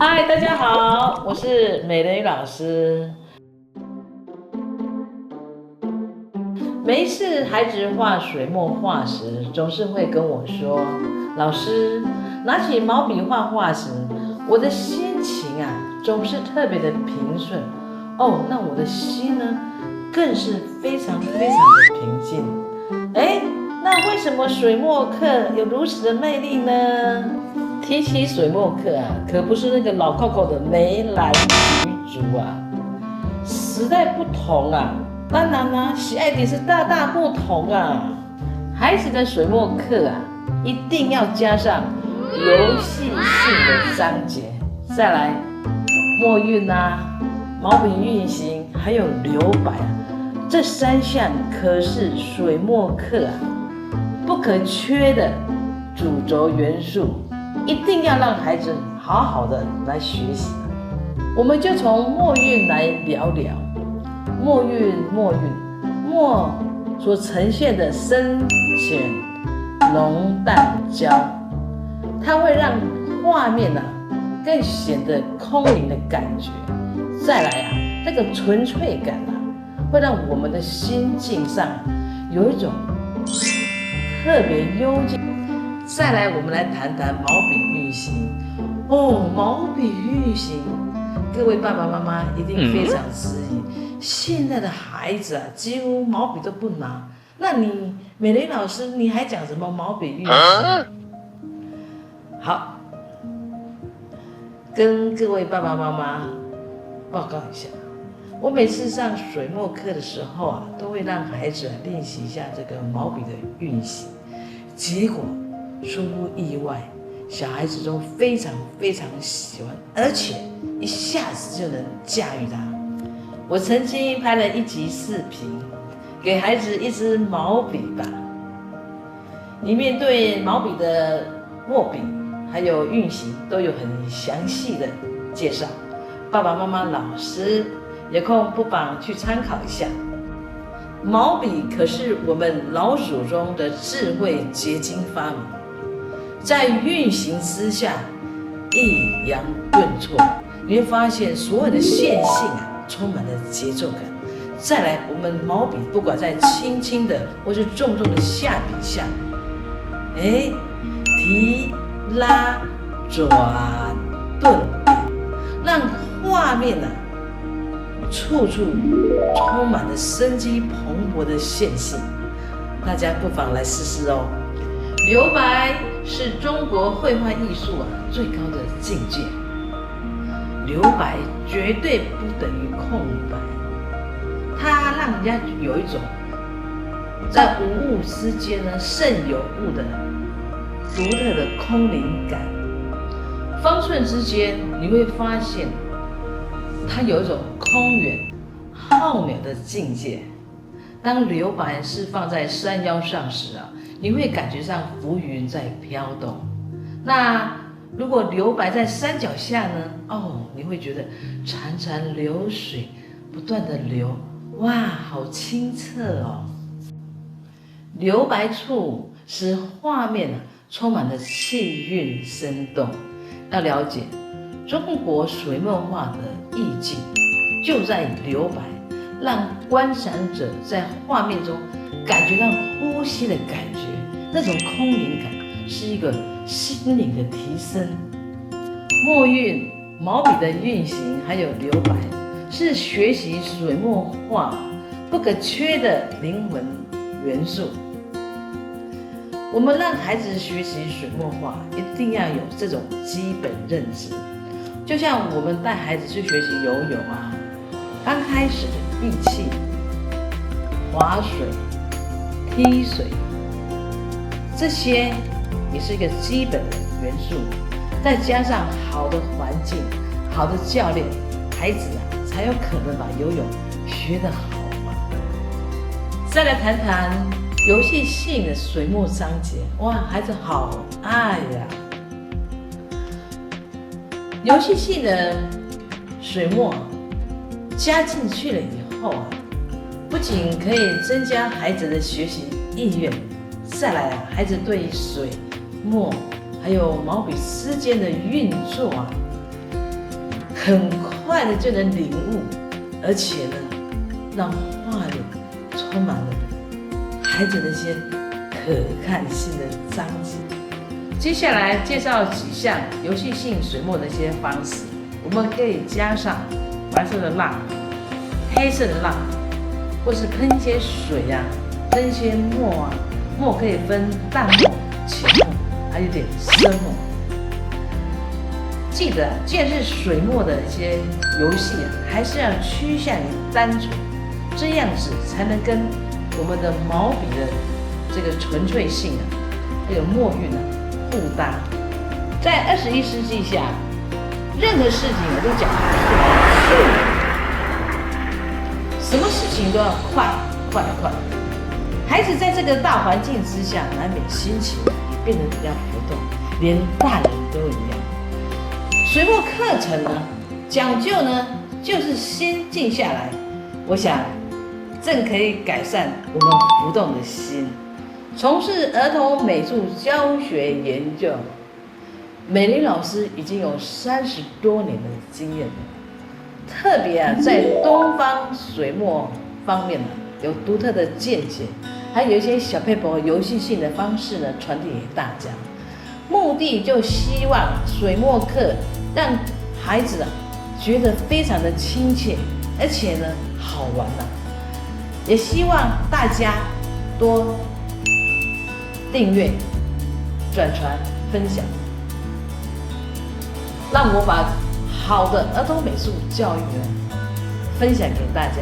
嗨，大家好，我是美人鱼老师。没事，孩子画水墨画时，总是会跟我说：“老师，拿起毛笔画画时，我的心情总是特别的平顺。哦，那我的心呢，更是非常的平静。那为什么水墨课有如此的魅力呢？”提起水墨课可不是那个老扣扣的眉来举足时代不同当然喜爱点是大不同孩子的水墨课一定要加上游戏性的章节，再来墨韵毛笔运行，还有留白这3项可是水墨课不可缺的主轴元素。一定要让孩子好好的来学习。我们就从墨韵来聊聊。墨所呈现的深浅浓淡焦，它会让画面更显得空灵的感觉。再来这个纯粹感会让我们的心境上有一种特别幽静。再来，我们来谈谈毛笔运行。毛笔运行，各位爸爸妈妈一定非常质疑。现在的孩子几乎毛笔都不拿，那你美玲老师，你还讲什么毛笔运行？好，跟各位爸爸妈妈报告一下，我每次上水墨课的时候都会让孩子练习一下这个毛笔的运行，结果出乎意外，小孩子都非常喜欢，而且一下子就能驾驭它。我曾经拍了一集视频，给孩子一支毛笔吧，里面对毛笔的握笔还有运行都有很详细的介绍。爸爸妈妈、老师有空不妨去参考一下。毛笔可是我们老祖宗的智慧结晶发明。在运行之下，抑扬顿挫，你会发现所有的线性充满了节奏感。再来，我们毛笔不管在轻轻的或是重的下笔下，提拉转顿点，让画面处处充满了生机蓬勃的线性。大家不妨来试试哦。留白是中国绘画艺术最高的境界。留白绝对不等于空白，它让人家有一种在无物之间胜有物的独特的空灵感。方寸之间，你会发现它有一种空远浩渺的境界。当留白是放在山腰上时你会感觉上浮云在飘动。那如果留白在山脚下呢？你会觉得潺潺流水不断的流，哇，好清澈哦。留白处使画面充满了气韵生动。要了解中国水墨画的意境，就在留白，让观赏者在画面中感觉到呼吸的感觉，那种空灵感是一个心灵的提升。墨韵、毛笔的运行还有留白，是学习水墨画不可缺的灵魂元素。我们让孩子学习水墨画，一定要有这种基本认知。就像我们带孩子去学习游泳刚开始的闭气、划水、踢水，这些也是一个基本的元素。再加上好的环境、好的教练，孩子才有可能把游泳学得好嘛。再来谈谈游戏性的水墨章节，哇，孩子好爱呀！游戏性的水墨加进去了以后不仅可以增加孩子的学习意愿，再来孩子对水墨还有毛笔之间的运作很快的就能领悟，而且呢，让画里充满了孩子的一些可看性的章节。接下来介绍几项游戏性水墨的一些方式，我们可以加上白色的蜡、黑色的蜡，或是喷一些水啊，喷一些墨啊，墨可以分淡墨、浅墨，还有点深墨。记得，既然是水墨的一些游戏啊，还是要趋向于单纯，这样子才能跟我们的毛笔的这个纯粹性啊，还有墨韵啊互搭。在21世纪下，任何事情都讲速，什么事情都要快。孩子在这个大环境之下，难免心情也变得比较浮动，连大人都一样。水墨课程呢，讲究呢就是先静下来，我想正可以改善我们浮动的心。从事儿童美术教学研究，美玲老师已经有30多年的经验了，特别在东方水墨方面有独特的见解，还有一些小撇步游戏性的方式呢传递给大家。目的就希望水墨课让孩子觉得非常的亲切，而且呢好玩也希望大家多订阅、转传、分享，让我把好的儿童美术教育分享给大家。